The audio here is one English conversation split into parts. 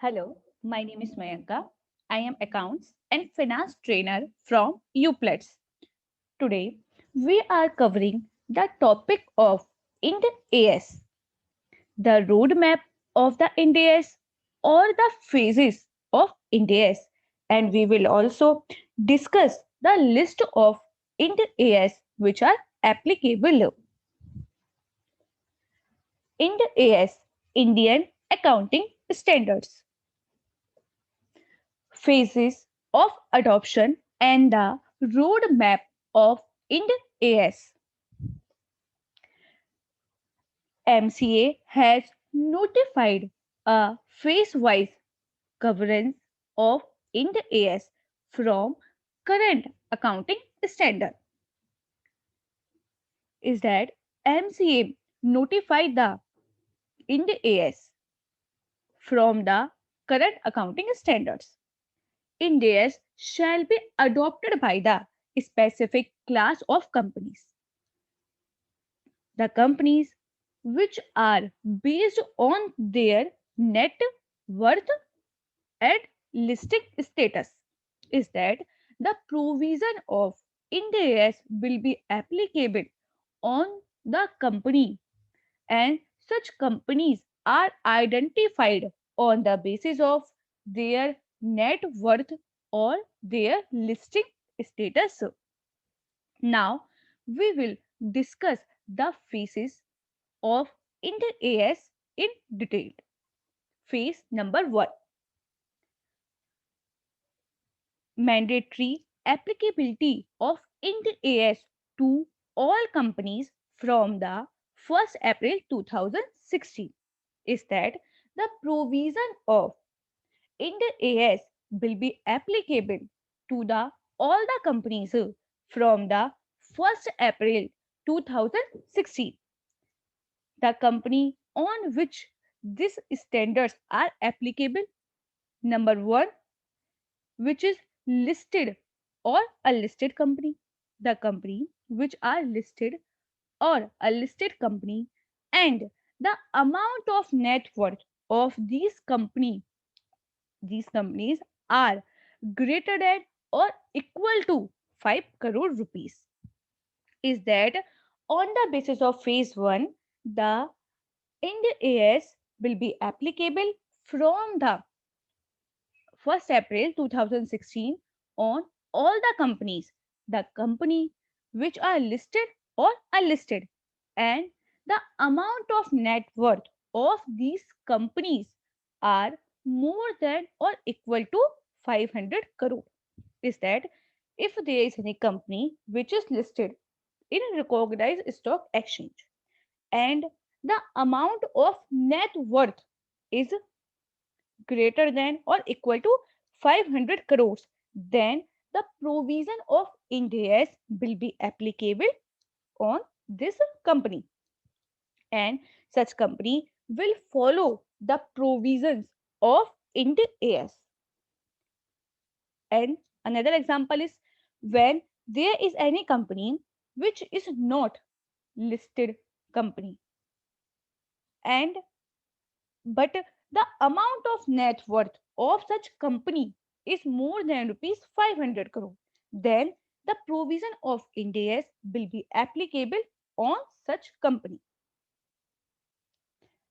Hello, my name is Mayanka. I am accounts and finance trainer from UPLETS. Today, we are covering the topic of Ind AS, the roadmap of the Ind AS or the phases of Ind AS, and we will also discuss the list of Ind AS which are applicable. Ind AS, Indian Accounting Standards. Phases of adoption and the roadmap of Ind AS. MCA has notified a phase-wise governance of Ind AS from current accounting standard. Is that MCA notified the Ind AS from the current accounting standards. Ind AS shall be adopted by the specific class of companies. The companies which are based on their net worth and listing status is that the provision of Ind AS will be applicable on the company, and such companies are identified on the basis of their net worth or their listing status. Now we will discuss the phases of Ind AS in detail. Phase number 1, mandatory applicability of Ind AS to all companies from the 1st April 2016 is that the provision of Ind AS will be applicable to the all the companies from the 1st April 2016. The company on which these standards are applicable: number 1, which is listed or a listed company. The company which are listed or a listed company, and the amount of net worth of these companies are greater than or equal to 5 crore rupees. Is that on the basis of phase 1, the Ind AS will be applicable from the 1st April 2016 on all the companies, the company which are listed or unlisted, and the amount of net worth of these companies are more than or equal to 500 crore. Is that if there is any company which is listed in a recognized stock exchange and the amount of net worth is greater than or equal to 500 crores, then the provision of Ind AS will be applicable on this company, and such company will follow the provisions of Ind AS. And another example is when there is any company which is not listed company, and but the amount of net worth of such company is more than rupees 500 crore, then the provision of Ind AS will be applicable on such company.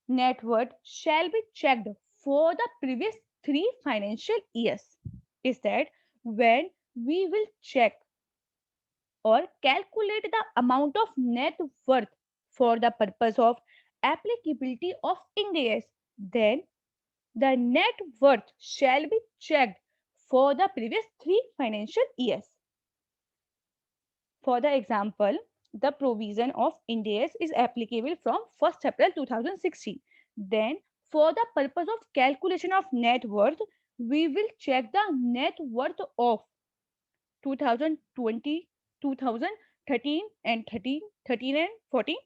Net worth shall be checked for the previous 3 financial years. Is that when we will check or calculate the amount of net worth for the purpose of applicability of Ind AS, then the net worth shall be checked for the previous 3 financial years. For the example, the provision of Ind AS is applicable from 1st April 2016. Then, for the purpose of calculation of net worth, we will check the net worth of 2020, 2013 and 13 and 14,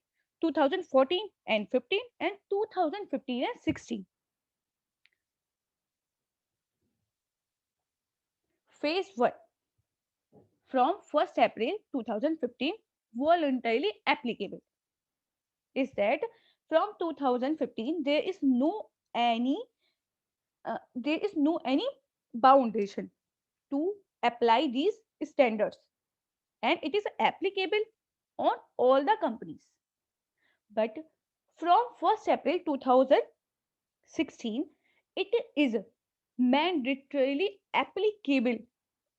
2014 and 15, and 2015 and 16. Phase 1, from 1st April 2015, voluntarily applicable, is that from 2015 there is no any there is no any foundation to apply these standards, and it is applicable on all the companies. But from 1st April 2016, it is mandatorily applicable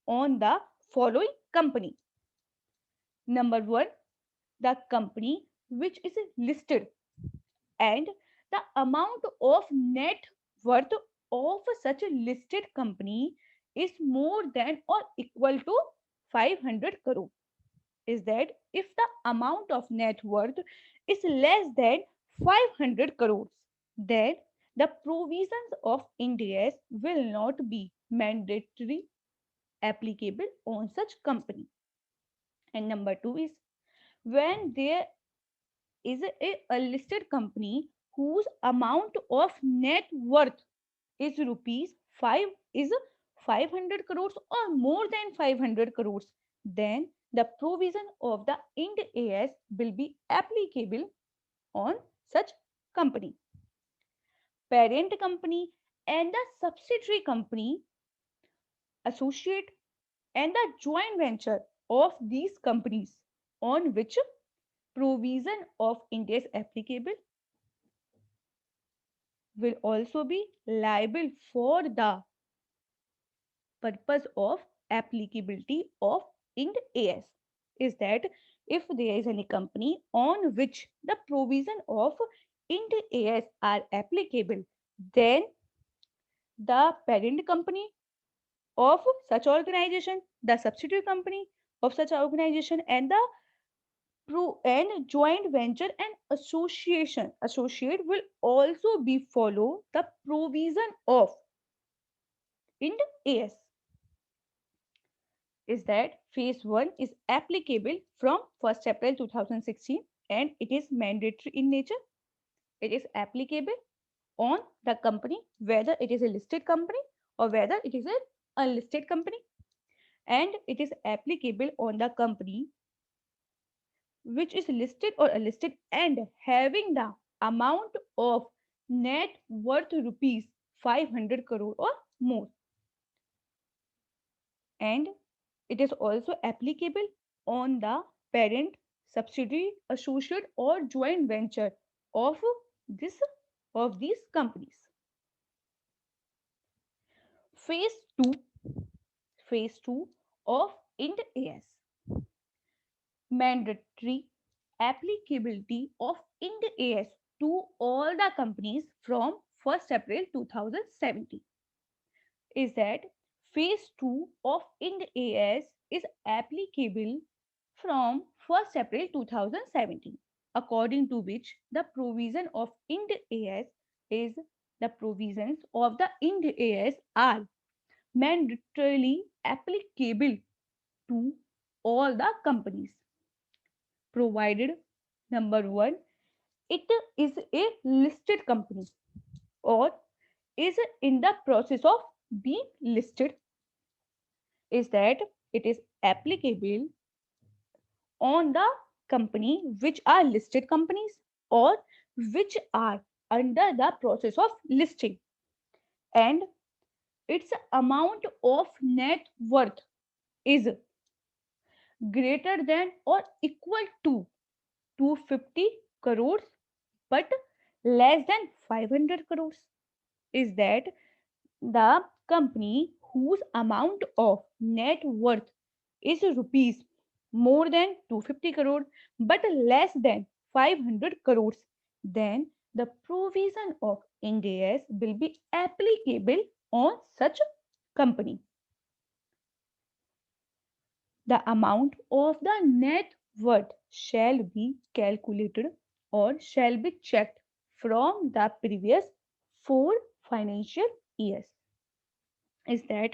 on the following company. Number one, the company which is listed and the amount of net worth of such a listed company is more than or equal to 500 crore. Is that if the amount of net worth is less than 500 crores, then the provisions of Ind AS will not be mandatory applicable on such company. And number two is when there is a listed company whose amount of net worth is rupees 5 is 500 crores or more than 500 crores, then the provision of the Ind AS will be applicable on such company. Parent company and the subsidiary company, associate and the joint venture of these companies on which provision of Ind AS applicable will also be liable for the purpose of applicability of Ind AS. Is that if there is any company on which the provision of Ind AS are applicable, then the parent company of such organization, the subsidiary company of such organization, and the and joint venture and associate will also be follow the provision of Ind AS. Is that phase 1 is applicable from 1st April 2016 and it is mandatory in nature. It is applicable on the company whether it is a listed company or whether it is an unlisted company, and it is applicable on the company which is listed or unlisted and having the amount of net worth rupees 500 crore or more. And it is also applicable on the parent, subsidiary, associate or joint venture of this of these companies. Phase 2, phase 2 of Ind AS. Mandatory applicability of Ind AS to all the companies from 1st April 2017. Is that phase 2 of Ind AS is applicable from 1st April 2017, according to which the provision of Ind AS is the provisions of the Ind AS are mandatorily applicable to all the companies, provided number one, it is a listed company or is in the process of being listed. Is that it is applicable on the company which are listed companies or which are under the process of listing, and its amount of net worth is greater than or equal to 250 crores but less than 500 crores. Is that the company whose amount of net worth is rupees more than 250 crore but less than 500 crores, then the provision of Ind AS will be applicable on such company. The amount of the net worth shall be calculated or shall be checked from the previous 4 financial years. Is that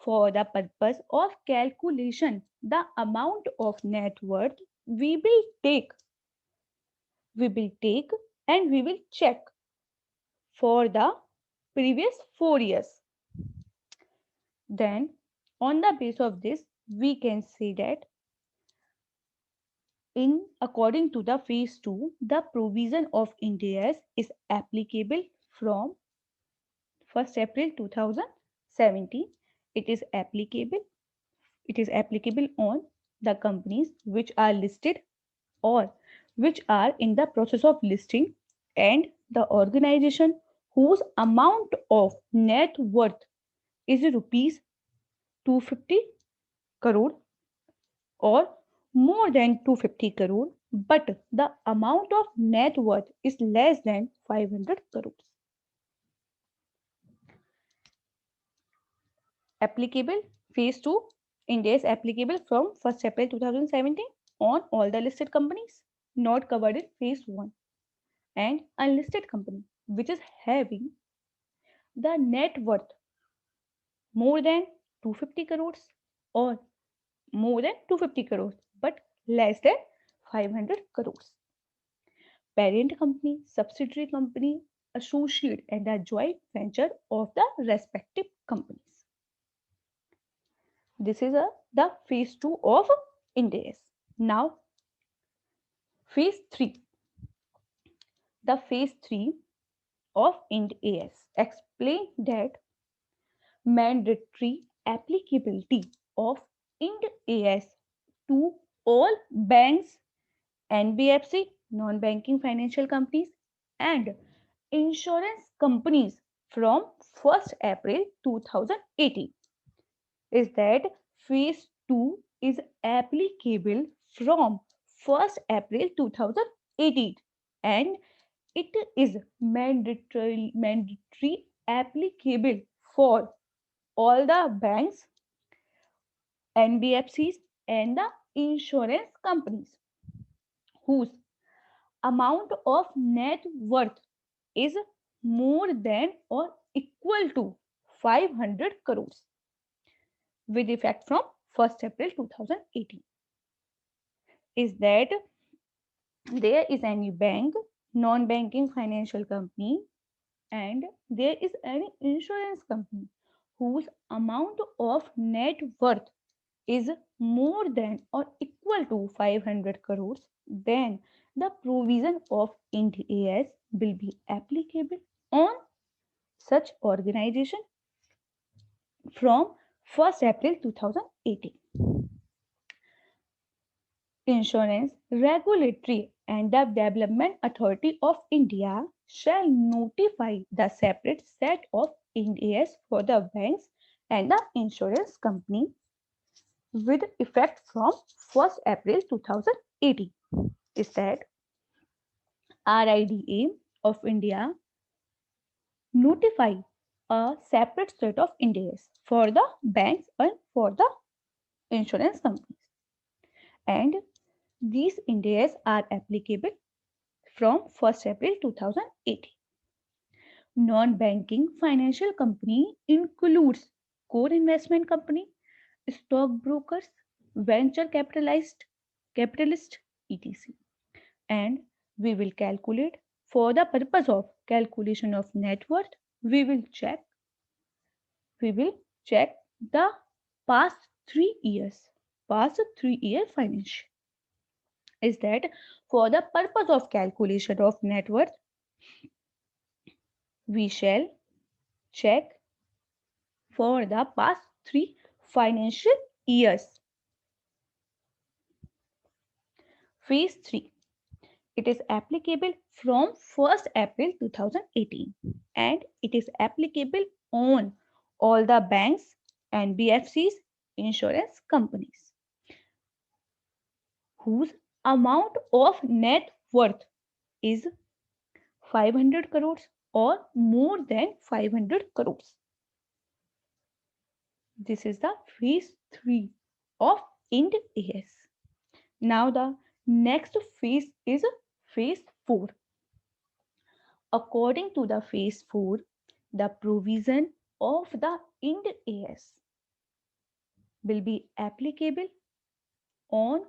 for the purpose of calculation the amount of net worth we will take and we will check for the previous 4 years. Then on the basis of this we can say that in according to the phase 2 the provision of Ind AS is applicable from 1st April 2017. It is applicable. It is applicable on the companies which are listed or which are in the process of listing, and the organization whose amount of net worth is rupees 250 crore or more than 250 crore, but the amount of net worth is less than 500 crores. Applicable phase 2. India is applicable from 1st April 2017 on all the listed companies not covered in phase 1, and unlisted company which is having the net worth more than 250 crores or more than 250 crores but less than 500 crores. Parent company, subsidiary company, associate, and a joint venture of the respective companies. This is the phase 2 of Ind AS. Now, phase 3. The phase 3 of Ind AS explain that mandatory applicability of Ind AS to all banks, NBFC, non-banking financial companies, and insurance companies from 1st April 2018 is that phase 2 is applicable from 1st April 2018, and it is mandatory applicable for all the banks, NBFCs, and the insurance companies whose amount of net worth is more than or equal to 500 crores with effect from 1st April 2018. Is that there is any bank, non-banking financial company, and there is any insurance company whose amount of net worth is more than or equal to 500 crores, then the provision of Ind AS will be applicable on such organization from 1st April 2018. Insurance Regulatory and the Development Authority of India shall notify the separate set of Ind AS for the banks and the insurance company with effect from 1st April 2018. Is that RIDA of India notify a separate set of Ind AS for the banks and for the insurance companies, and these Ind AS are applicable from 1st April 2018. Non-banking financial company includes core investment company, stockbrokers, venture capitalist, etc. And we will calculate for the purpose of calculation of net worth. We will check the past 3 years, financial. Is that for the purpose of calculation of net worth, we shall check for the past 3 financial years. Phase 3. It is applicable from 1st April 2018 and it is applicable on all the banks, NBFCs, insurance companies whose amount of net worth is 500 crores or more than 500 crores. This is the phase 3 of Ind AS. Now the next phase is phase 4. According to the phase 4, the provision of the Ind AS will be applicable on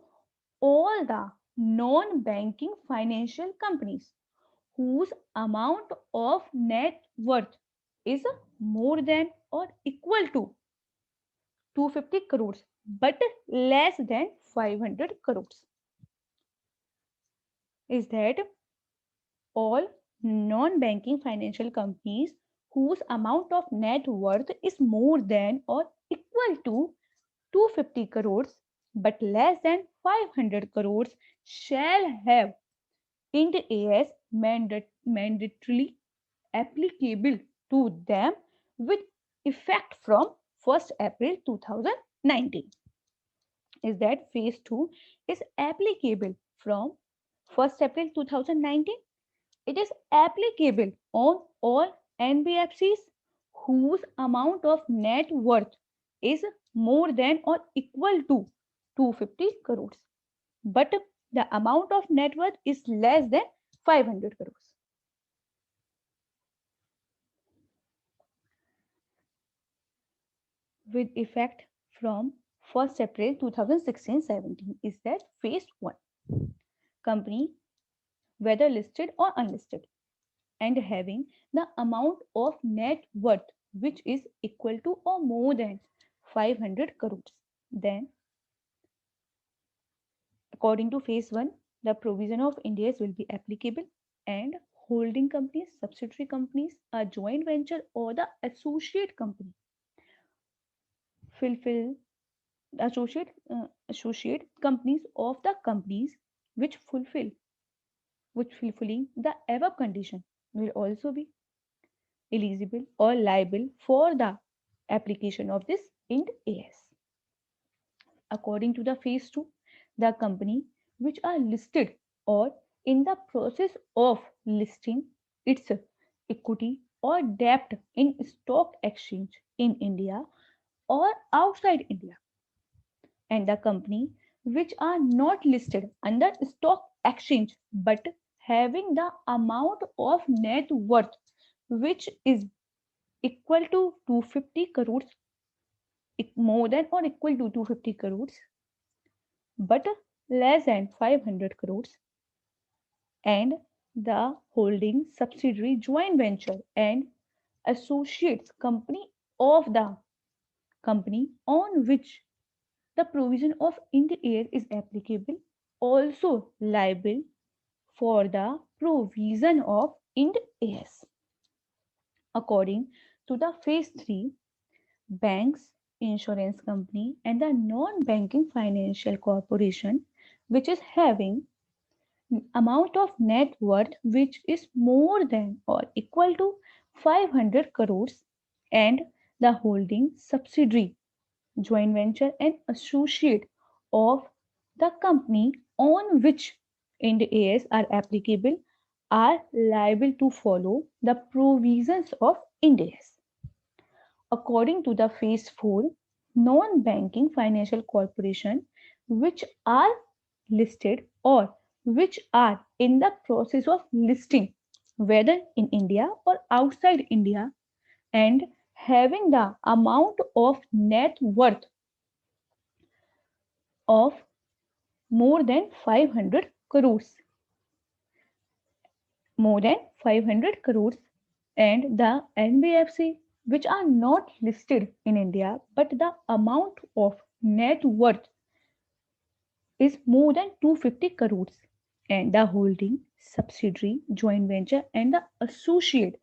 all the non-banking financial companies whose amount of net worth is more than or equal to 250 crores but less than 500 crores. Is that all non-banking financial companies whose amount of net worth is more than or equal to 250 crores but less than 500 crores shall have Ind AS mandatorily applicable to them with effect from 1st April 2019. Is that phase 2 is applicable from 1st April 2019. It is applicable on all NBFCs whose amount of net worth is more than or equal to 250 crores. But the amount of net worth is less than 500 crores. With effect from 1st April 2016-17 is that phase 1. Company, whether listed or unlisted, and having the amount of net worth which is equal to or more than 500 crores. Then, according to phase 1, the provision of Ind AS will be applicable and holding companies, subsidiary companies, a joint venture or the associate company fulfill associate companies of the companies which fulfilling the above condition will also be eligible or liable for the application of this Ind AS. According to the phase 2, the company which are listed or in the process of listing its equity or debt in stock exchange in India or outside India, and the company which are not listed under stock exchange but having the amount of net worth which is equal to 250 crores, more than or equal to 250 crores but less than 500 crores, and the holding subsidiary joint venture and associates company of the company on which the provision of Ind AS is applicable also liable for the provision of Ind AS. According to the phase 3, banks, insurance company and the non-banking financial corporation which is having amount of net worth which is more than or equal to 500 crores and the holding subsidiary, joint venture and associate of the company on which Ind AS are applicable are liable to follow the provisions of Ind AS. According to the phase 4, non-banking financial corporation which are listed or which are in the process of listing whether in India or outside India and having the amount of net worth of more than 500 crores, more than 500 crores, and the NBFC which are not listed in India but the amount of net worth is more than 250 crores, and the holding subsidiary joint venture and the associate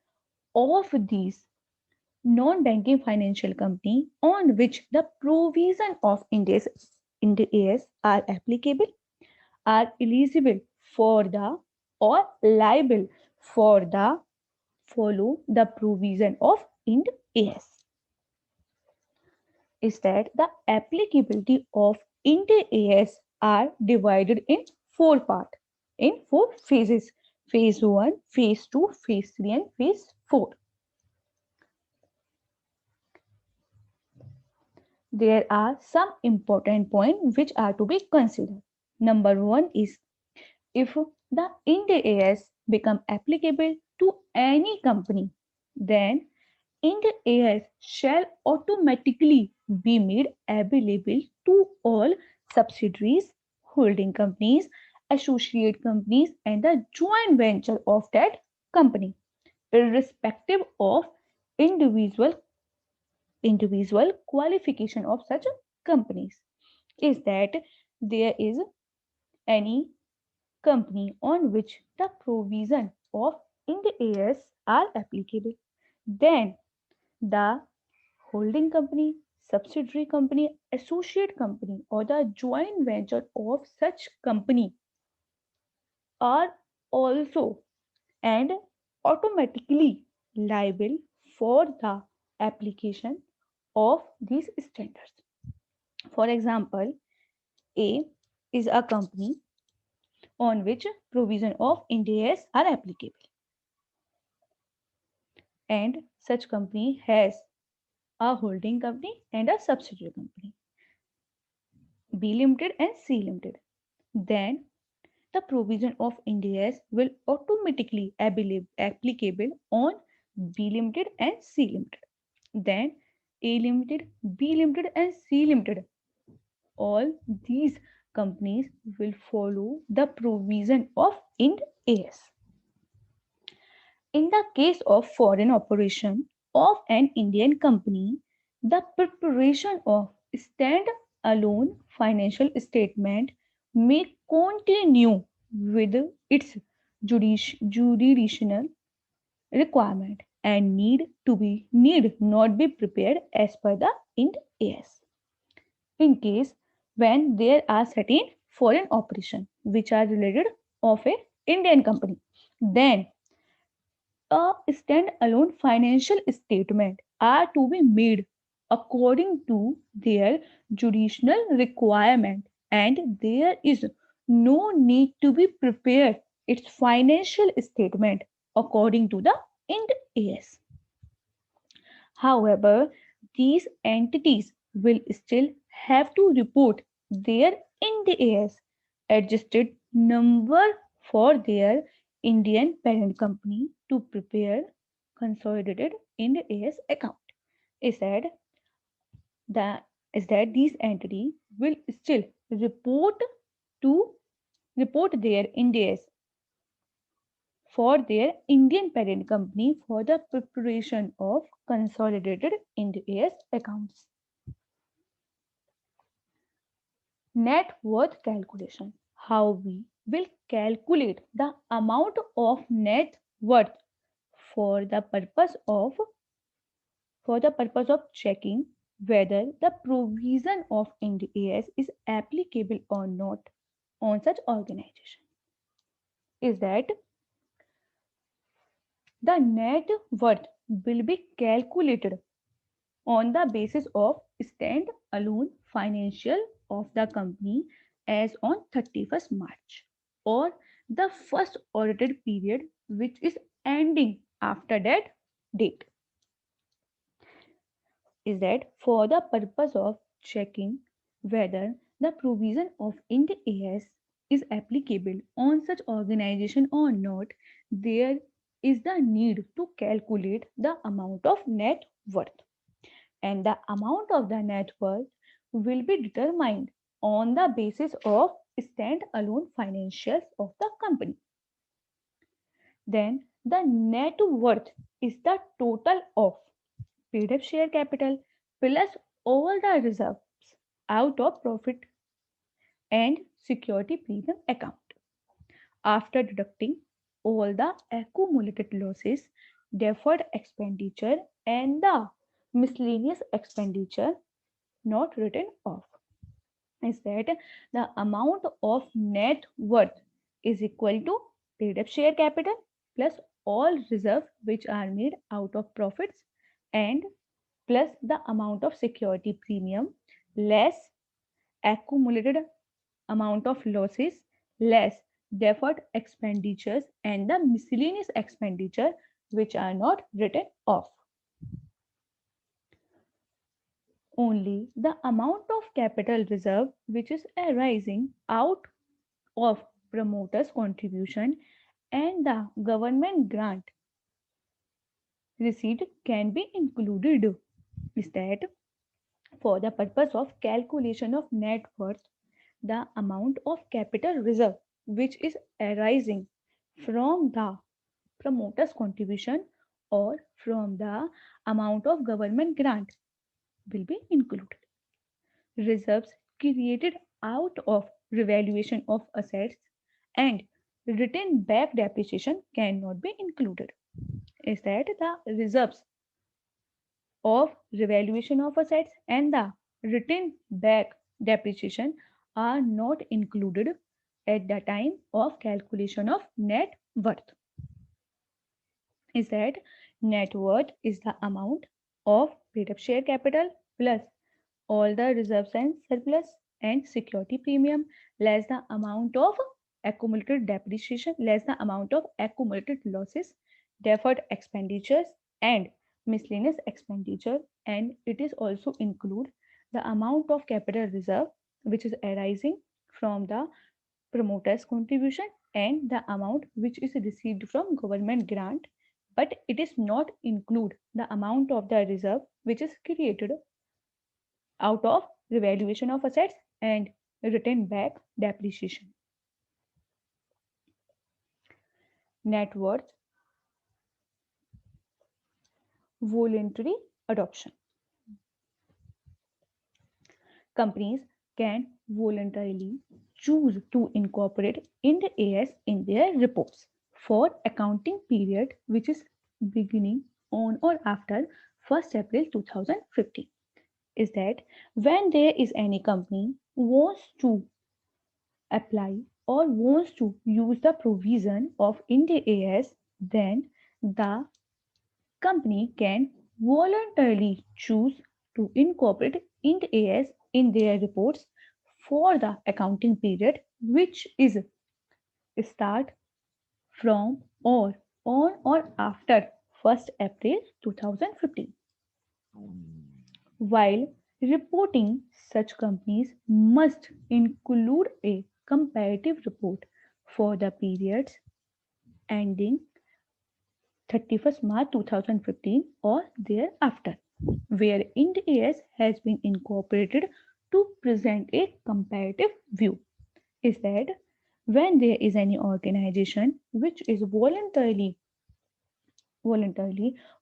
of these non-banking financial company on which the provision of Ind AS are applicable are eligible for the or liable for the follow the provision of Ind AS. Is that the applicability of Ind AS are divided in 4 parts, in 4 phases: phase 1, phase 2, phase 3 and phase 4. There are some important points which are to be considered. Number 1 is, if the Ind AS become applicable to any company, then Ind AS shall automatically be made available to all subsidiaries, holding companies, associate companies, and the joint venture of that company, irrespective of individual qualification of such companies. Is that there is any company on which the provision of Ind AS are applicable, then the holding company, subsidiary company, associate company, or the joint venture of such company are also and automatically liable for the application of these standards. For example, A is a company on which provision of Ind AS are applicable, and such company has a holding company and a subsidiary company, B Limited and C Limited. Then the provision of Ind AS will automatically applicable on B Limited and C Limited. Then A Limited, B Limited, and C Limited. All these companies will follow the provision of Ind AS. In the case of foreign operation of an Indian company, the preparation of stand-alone financial statement may continue with its jurisdictional requirement and need not be prepared as per the Ind AS. In case when there are certain foreign operations which are related of a Indian company, then a stand-alone financial statement are to be made according to their jurisdictional requirement, and there is no need to be prepared its financial statement according to the Ind AS. However, these entities will still have to report their Ind AS adjusted number for their Indian parent company to prepare consolidated Ind AS account. Is that that is that these entities will still to report their Ind AS for their Indian parent company for the preparation of consolidated Ind AS accounts. Net worth calculation. How we will calculate the amount of net worth for the purpose of checking whether the provision of Ind AS is applicable or not on such organization is that the net worth will be calculated on the basis of stand-alone financial of the company as on 31st March or the first audited period which is ending after that date. Is that for the purpose of checking whether the provision of Ind AS is applicable on such organization or not, there is the need to calculate the amount of net worth, and the amount of the net worth will be determined on the basis of stand-alone financials of the company. Then the net worth is the total of paid up share capital plus all the reserves out of profit and security premium account after deducting all the accumulated losses, deferred expenditure, and the miscellaneous expenditure not written off. Is that the amount of net worth is equal to paid up share capital plus all reserves which are made out of profits and plus the amount of security premium less accumulated amount of losses less deferred expenditures and the miscellaneous expenditure which are not written off. Only the amount of capital reserve which is arising out of promoters contribution and the government grant receipt can be included. Is that for the purpose of calculation of net worth, the amount of capital reserve which is arising from the promoter's contribution or from the amount of government grant will be included. Reserves created out of revaluation of assets and written back depreciation cannot be included. Is that the reserves of revaluation of assets and the written back depreciation are not included at the time of calculation of net worth. Is that net worth is the amount of paid up share capital plus all the reserves and surplus and security premium less the amount of accumulated depreciation less the amount of accumulated losses, deferred expenditures and miscellaneous expenditure, and it is also include the amount of capital reserve which is arising from the promoter's contribution and the amount which is received from government grant, but it is not include the amount of the reserve which is created out of revaluation of assets and written back depreciation. Net worth voluntary adoption. Companies can voluntarily choose to incorporate Ind AS in their reports for accounting period which is beginning on or after 1st April 2015. Is that when there is any company wants to apply or wants to use the provision of Ind AS, then the company can voluntarily choose to incorporate Ind AS in their reports for the accounting period which is start from or on or after 1st April 2015. While reporting, such companies must include a comparative report for the periods ending 31st March 2015 or thereafter, where Ind AS has been incorporated to present a comparative view. Is that when there is any organization which is voluntarily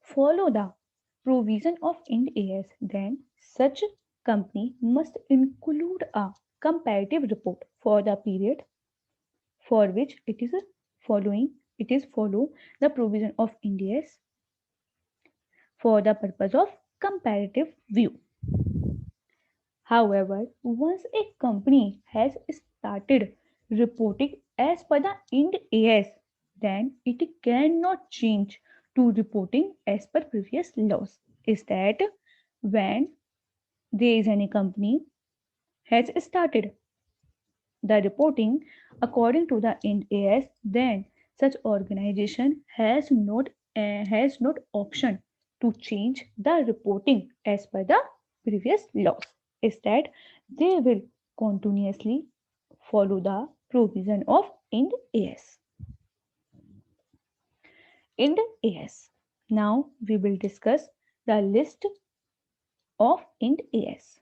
follow the provision of Ind AS, then such company must include a comparative report for the period for which it is follow the provision of Ind AS for the purpose of comparative view. However, once a company has started reporting as per the Ind AS, then it cannot change to reporting as per previous laws. Is that when there is any company has started the reporting according to the Ind AS, then such organization has not option to change the reporting as per the previous laws. Is that they will continuously follow the provision of Ind AS. Ind AS. Now we will discuss the list of Ind AS.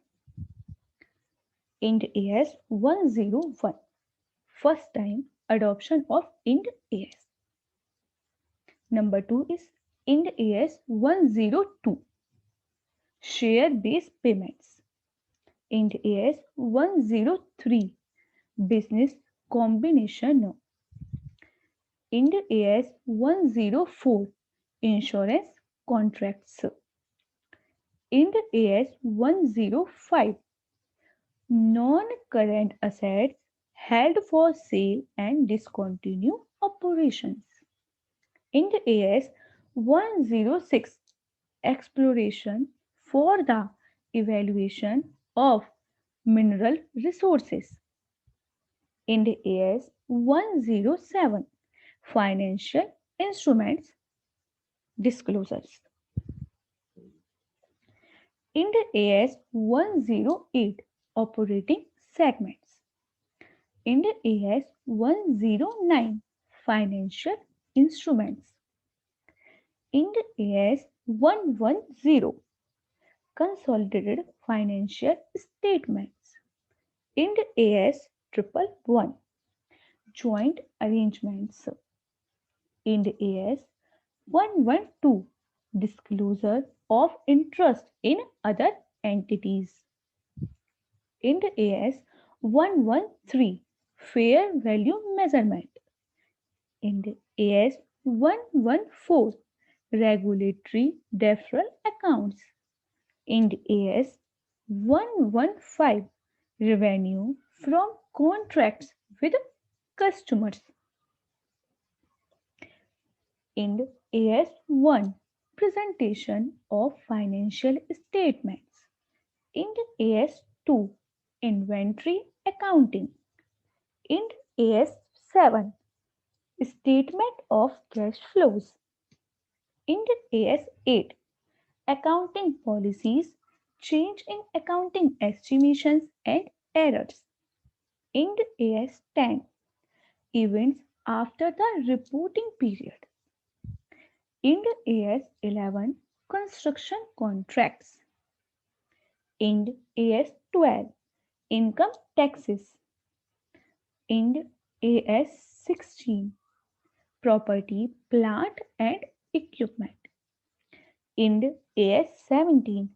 Ind AS 101. First time adoption of Ind AS. Number 2 is Ind AS 102. Share based payments. Ind AS 103. Business combination. Ind AS 104. Insurance contracts. Ind AS 105. Non-current assets held for sale and discontinued operations. Ind AS 106. Exploration for the evaluation of mineral resources. Ind AS 107. Financial instruments disclosures. Ind AS 108. Operating segments. Ind AS 109. Financial instruments. Ind AS 110. Consolidated financial statements. Ind AS 111. Joint arrangements. Ind AS 112. Disclosure of interest in other entities. Ind AS 113. Fair value measurement. Ind AS 114. Regulatory deferral accounts. Ind AS 115 revenue from contracts with customers. Ind AS 1 presentation of financial statements. Ind AS 2 inventory accounting. Ind AS 7 statement of cash flows. Ind AS 8 accounting policies, change in accounting estimations and errors. Ind AS 10 events after the reporting period. Ind AS 11 construction contracts. Ind AS 12 income taxes. Ind AS 16 property, plant and equipment. Ind AS 17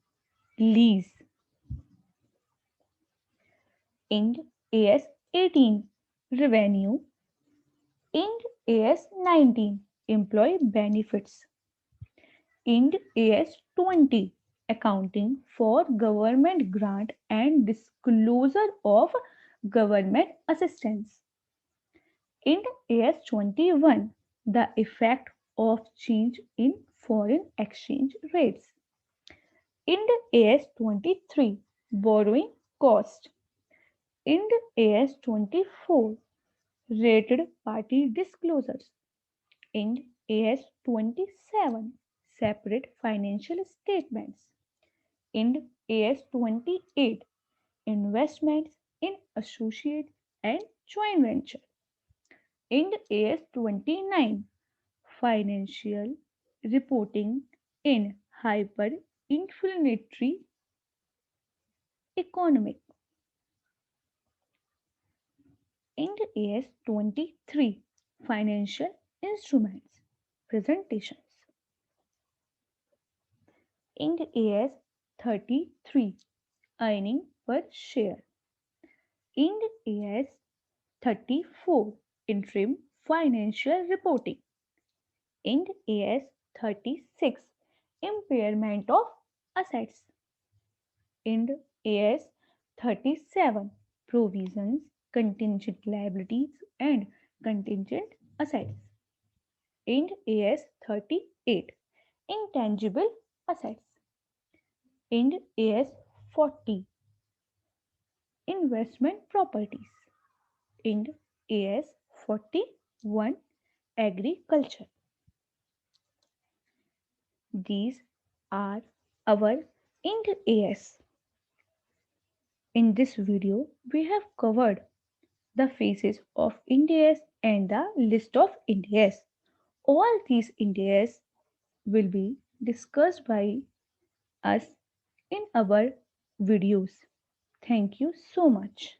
lease. Ind AS 18 revenue. Ind AS 19 employee benefits. Ind AS 20 accounting for government grant and disclosure of government assistance. Ind AS 21 the effect of change in foreign exchange rates. Ind AS 23 borrowing cost. Ind AS 24 rated party disclosures. Ind AS 27 separate financial statements. Ind AS 28 investments in associate and joint venture. Ind AS 29 financial reporting in hyperinflationary economic. Ind AS 23 financial instruments presentations. Ind AS 33 earning per share. Ind AS 34 interim financial reporting. Ind AS 36 impairment of assets. Ind AS 37 provisions, contingent liabilities and contingent assets. Ind AS 38 intangible assets. Ind AS 40 investment properties. Ind AS 41 agriculture. These are our Ind AS. In this video, we have covered the phases of Ind AS and the list of Ind AS. All these Ind AS will be discussed by us in our videos. Thank you so much.